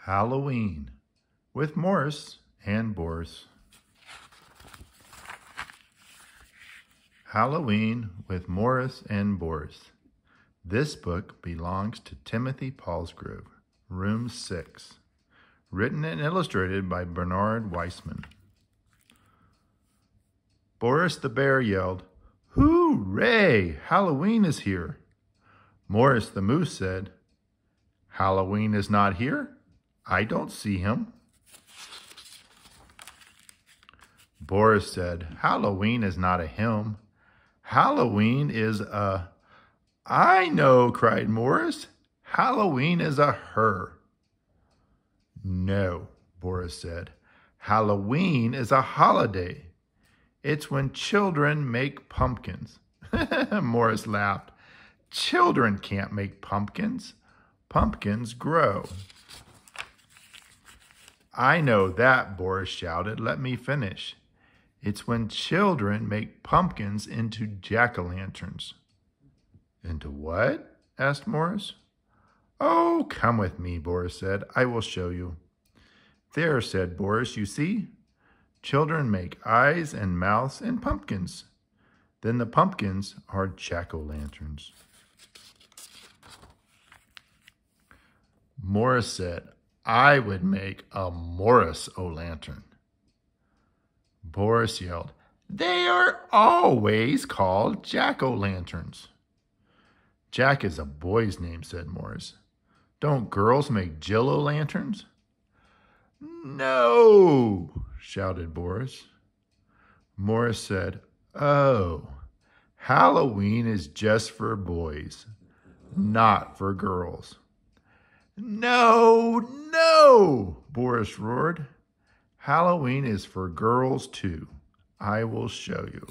Halloween with Morris and Boris. Halloween with Morris and Boris. This book belongs to Timothy Paulsgrove, Room 6. Written and illustrated by Bernard Weissman. Boris the bear yelled, "Hooray! Halloween is here!" Morris the moose said, "Halloween is not here. I don't see him." Boris said, "Halloween is not a him. Halloween is a..." "I know," cried Morris. "Halloween is a her." "No," Boris said. "Halloween is a holiday. It's when children make pumpkins." Morris laughed. "Children can't make pumpkins. Pumpkins grow." "I know that," Boris shouted. "Let me finish. It's when children make pumpkins into jack-o'-lanterns." "Into what?" asked Morris. "Oh, come with me," Boris said. "I will show you." "There," said Boris, "you see? Children make eyes and mouths and pumpkins. Then the pumpkins are jack-o'-lanterns." Morris said, "I would make a Morris-o'-lantern." Boris yelled, "They are always called jack-o'-lanterns." "Jack is a boy's name," said Morris. "Don't girls make Jill-o'-lanterns?" "No!" shouted Boris. Morris said, "Oh, Halloween is just for boys, not for girls." "No, no!" Boris roared. "Halloween is for girls too. I will show you."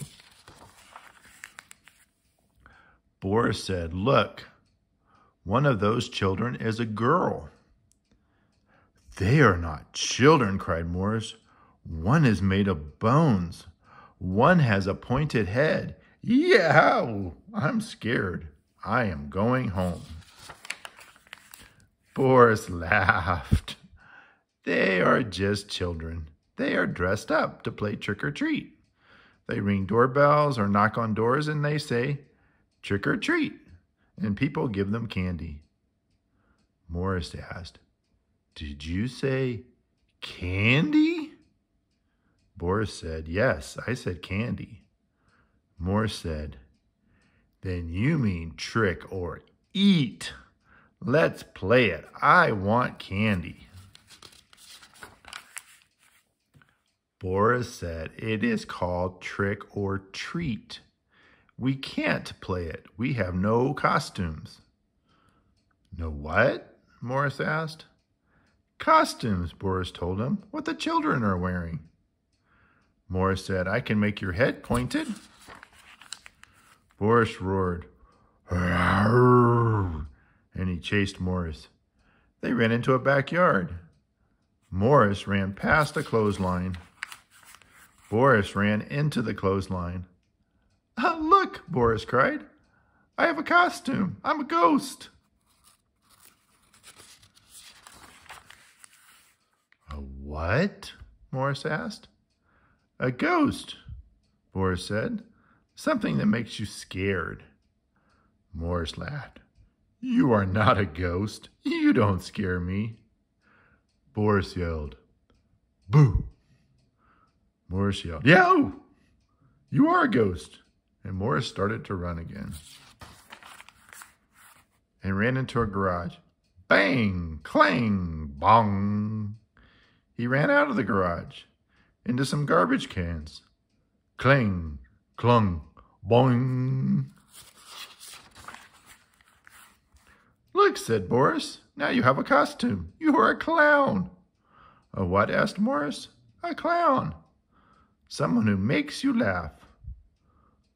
Boris said, "Look, one of those children is a girl." "They are not children," cried Morris. "One is made of bones. One has a pointed head. Yow! I'm scared. I am going home." Boris laughed. "They are just children. They are dressed up to play trick-or-treat. They ring doorbells or knock on doors and they say, 'Trick-or-treat,' and people give them candy." Morris asked, "Did you say candy?" Boris said, "Yes, I said candy." Morris said, "Then you mean trick or eat. Let's play it. I want candy." Boris said, "It is called trick or treat. We can't play it. We have no costumes." "No what?" Morris asked. "Costumes," Boris told him, "what the children are wearing." Morris said, "I can make your head pointed." Boris roared, "Arr!" and he chased Morris. They ran into a backyard. Morris ran past a clothesline. Boris ran into the clothesline. "Look," Boris cried. "I have a costume. I'm a ghost." "A what?" Morris asked. "A ghost," Boris said. "Something that makes you scared." Morris laughed. "You are not a ghost. You don't scare me." Boris yelled, "Boo!" Morris yelled, "Yo! You are a ghost." And Morris started to run again and ran into a garage. Bang! Clang! Bong! He ran out of the garage into some garbage cans. Clang! Clung! Boing! "Look," said Boris. "Now you have a costume. You are a clown." "A what?" asked Morris. "A clown. Someone who makes you laugh."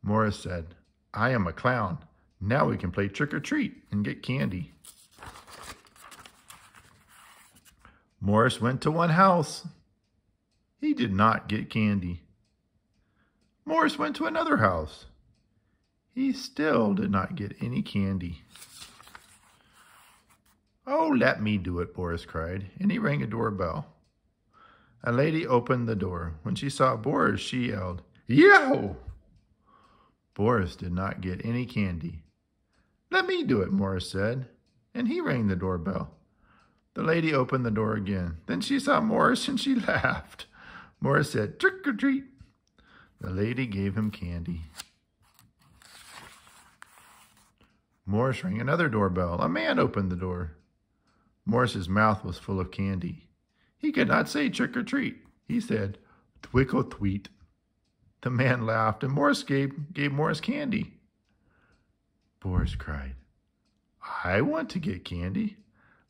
Morris said, "I am a clown. Now we can play trick-or-treat and get candy." Morris went to one house. He did not get candy. Morris went to another house. He still did not get any candy. Oh, let me do it, Boris cried, and he rang a doorbell. A lady opened the door. When she saw Boris, she yelled, "Yo!" Boris did not get any candy. "Let me do it," Morris said, and he rang the doorbell. The lady opened the door again. Then she saw Morris and she laughed. Morris said, "Trick or treat." The lady gave him candy. Morris rang another doorbell. A man opened the door. Morris's mouth was full of candy. He could not say trick or treat. He said, "Twick or tweet." The man laughed, and Morris gave Morris candy. Boris cried, "I want to get candy.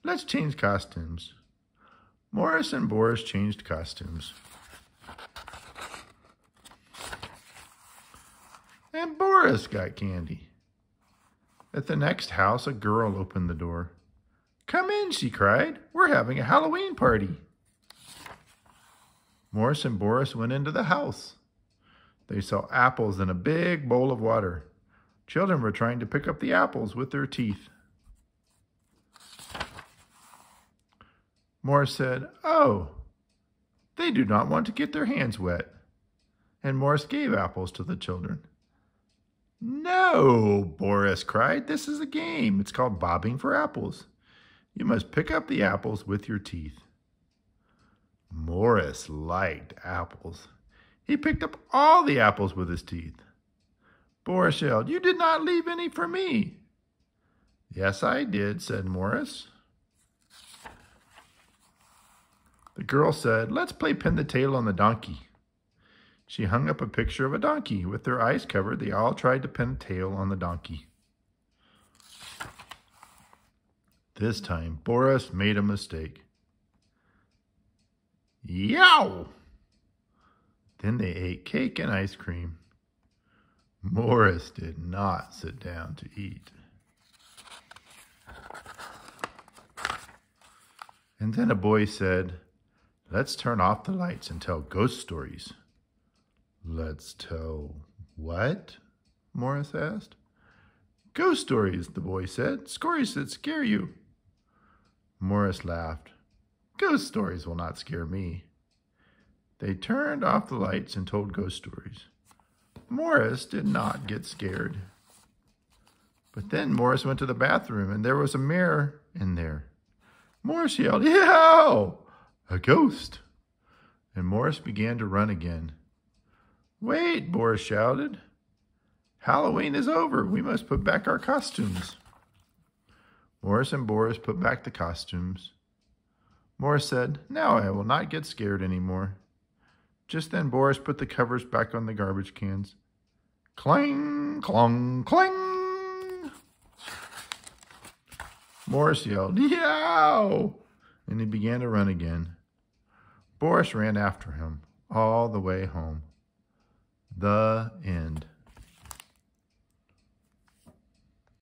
Let's change costumes." Morris and Boris changed costumes. And Boris got candy. At the next house, a girl opened the door. "Come in," she cried. "We're having a Halloween party." Morris and Boris went into the house. They saw apples in a big bowl of water. Children were trying to pick up the apples with their teeth. Morris said, "Oh, they do not want to get their hands wet." And Morris gave apples to the children. "No," Boris cried. "This is a game. It's called bobbing for apples. You must pick up the apples with your teeth." Morris liked apples. He picked up all the apples with his teeth. Boris yelled, "You did not leave any for me." "Yes, I did," said Morris. The girl said, "Let's play pin the tail on the donkey." She hung up a picture of a donkey. With their eyes covered, they all tried to pin the tail on the donkey. This time, Boris made a mistake. Yow! Then they ate cake and ice cream. Morris did not sit down to eat. And then a boy said, "Let's turn off the lights and tell ghost stories." "Let's tell what?" Morris asked. "Ghost stories," the boy said. "Stories that scare you." Morris laughed. "Ghost stories will not scare me." They turned off the lights and told ghost stories. Morris did not get scared. But then Morris went to the bathroom and there was a mirror in there. Morris yelled, "Yow! A ghost!" And Morris began to run again. "Wait," Boris shouted. "Halloween is over. We must put back our costumes." Morris and Boris put back the costumes. Morris said, "Now I will not get scared anymore." Just then Boris put the covers back on the garbage cans. Clang, clong, clang! Morris yelled, "Yow!" And he began to run again. Boris ran after him all the way home. The end.